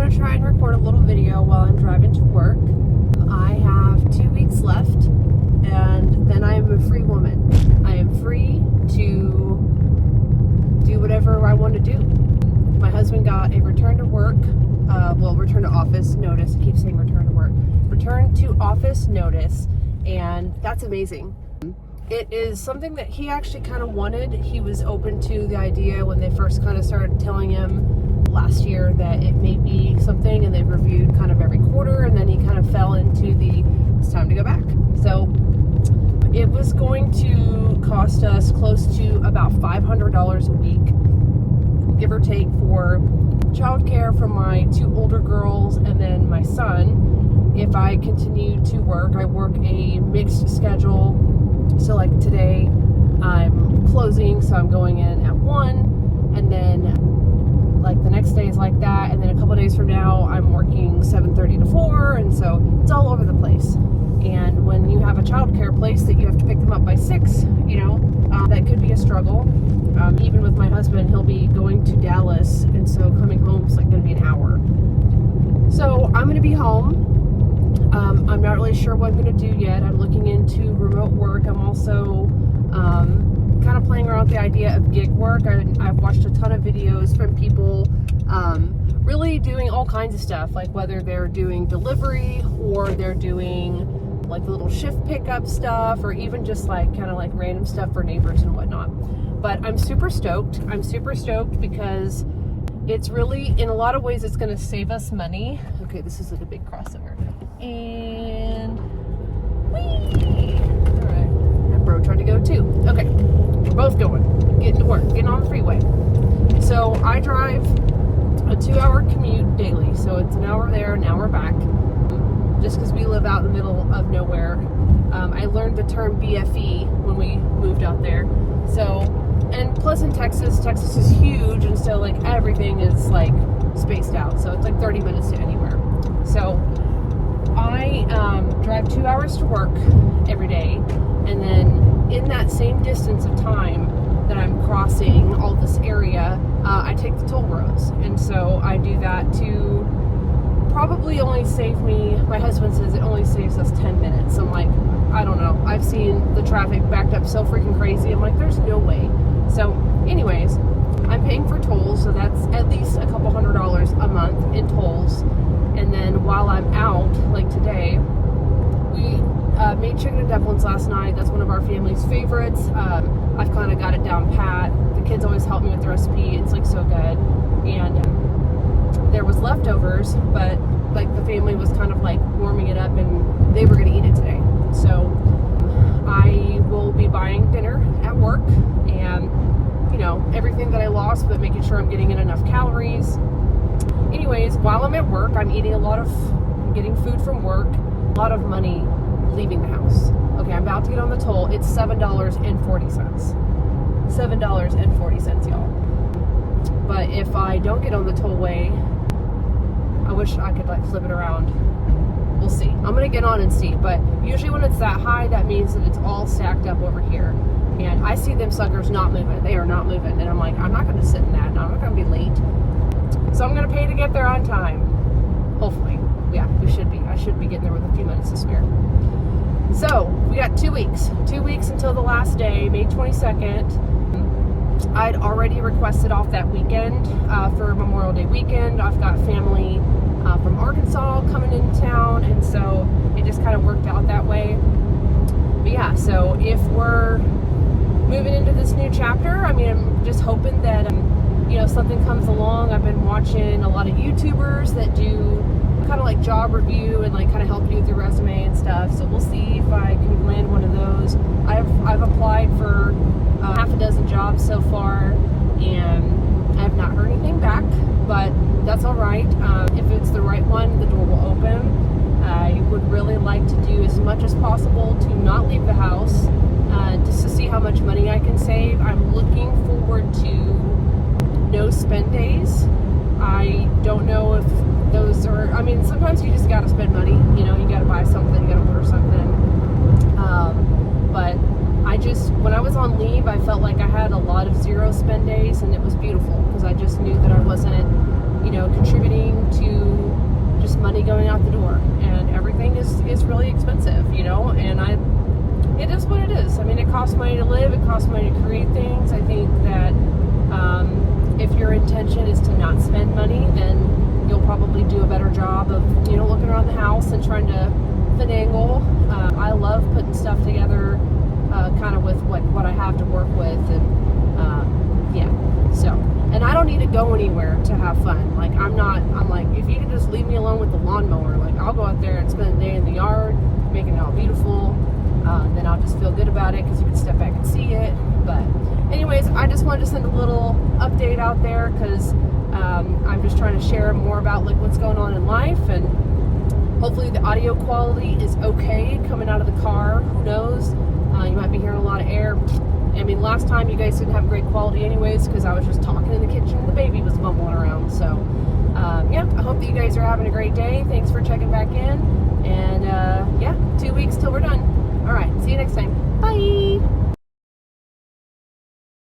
to try and record a little video while I'm driving to work. I have 2 weeks left, and then I am a free woman. I am free to do whatever I want to do. My husband got a return to work, return to office notice. I keep saying return to work. Return to office notice, and that's amazing. It is something that he actually kind of wanted. He was open to the idea when they first kind of started telling him last year that it may be something, and they reviewed kind of every quarter, and then he kind of fell into it's time to go back. So it was going to cost us close to about $500 a week, give or take, for childcare for my 2 older girls and then my son. If I continue to work, I work a mixed schedule. So like today I'm closing, so I'm going in at 1, and then like the next day is like that, and then a couple days from now I'm working 7:30 to 4, and so it's all over the place. And when you have a childcare place that you have to pick them up by 6, that could be a struggle. Even with my husband, he'll be going to Dallas, and so coming home is like going to be an hour. So I'm going to be home. I'm not really sure what I'm going to do yet. I'm looking into remote work. I'm also kind of playing around with the idea of gig work. I've watched a ton of videos from people really doing all kinds of stuff, like whether they're doing delivery or they're doing like little shift pickup stuff, or even just like kind of like random stuff for neighbors and whatnot. But I'm super stoked. I'm super stoked because it's really, in a lot of ways, it's going to save us money. Okay, this is like a big crossover. And whee! All right, that bro tried to go too. Okay, we're both going, getting to work, getting on the freeway. So I drive a 2-hour commute daily. So it's an hour there, an hour back, just because we live out in the middle of nowhere. I learned the term BFE when we moved out there. So, and plus in Texas is huge, and so like everything is like spaced out. So it's like 30 minutes to anywhere. So I drive 2 hours to work every day, and then in that same distance of time that I'm crossing all this area, I take the toll roads. And so I do that to probably only save me, my husband says it only saves us 10 minutes. I'm like, I don't know. I've seen the traffic backed up so freaking crazy. I'm like, there's no way. So anyways, I'm paying for tolls, so that's at least a couple $100 a month in tolls. And then while I'm out, like today, we made chicken and dumplings last night. That's one of our family's favorites. I've kind of got it down pat. The kids always help me with the recipe. It's like so good. And there was leftovers, but like the family was kind of like warming it up, and they were going to eat it today. So I will be buying dinner at work, and everything that I lost, but making sure I'm getting in enough calories. Anyways, while I'm at work, I'm getting food from work, a lot of money leaving the house. Okay, I'm about to get on the toll. It's $7.40. $7.40, y'all. But if I don't get on the tollway, I wish I could like flip it around. We'll see. I'm going to get on and see. But usually when it's that high, that means that it's all stacked up over here. And I see them suckers not moving. They are not moving. And I'm like, I'm not going to sit in that. And I'm not going to be late. So I'm going to pay to get there on time. Hopefully. Yeah, we should be. I should be getting there with a few minutes to spare. So we got 2 weeks. 2 weeks until the last day, May 22nd. I'd already requested off that weekend for Memorial Day weekend. I've got family from Arkansas coming into town, and so it just kind of worked out that way. But yeah, so if we're moving into this new chapter, I mean, I'm just hoping that something comes along. I've been watching a lot of YouTubers that do kind of like job review and like kind of help you with your resume and stuff. So we'll see if I can land one of those. I've applied for half a dozen jobs so far, and I have not heard anything back, but that's all right. If it's the right one, the door will open. I would really like to do as much as possible to not leave the house, just to see how much money I can save. I'm looking forward to no spend days. I don't know if those are, I mean, sometimes you just got to spend money, you got to buy something, you got to order something. But when I was on leave, I felt like I had a lot of zero spend days, and it was beautiful because I just knew that I wasn't, contributing to money going out the door, and everything is really expensive, you know, and it is what it is. I mean, it costs money to live, it costs money to create things. I think that if your intention is to not spend money, then you'll probably do a better job of, you know, looking around the house and trying to finagle. I love putting stuff together kind of with what I have to work with, and yeah, so, and I don't need to go anywhere to have fun. Like, I'm like, if you can just leave me alone with the lawnmower, like, I'll go out there and spend a day in the yard, making it all beautiful, then I'll just feel good about it, because you can step back and see it. But anyways, I just wanted to send a little update out there, because I'm just trying to share more about, like, what's going on in life, and hopefully the audio quality is okay coming out of the car. Who knows? You might be hearing a lot of air. I mean, last time you guys didn't have great quality anyways, because I was just talking in the kitchen and the baby was bumbling around. So, yeah, I hope that you guys are having a great day. Thanks for checking back in. And, yeah, 2 weeks till we're done. All right, see you next time. Bye!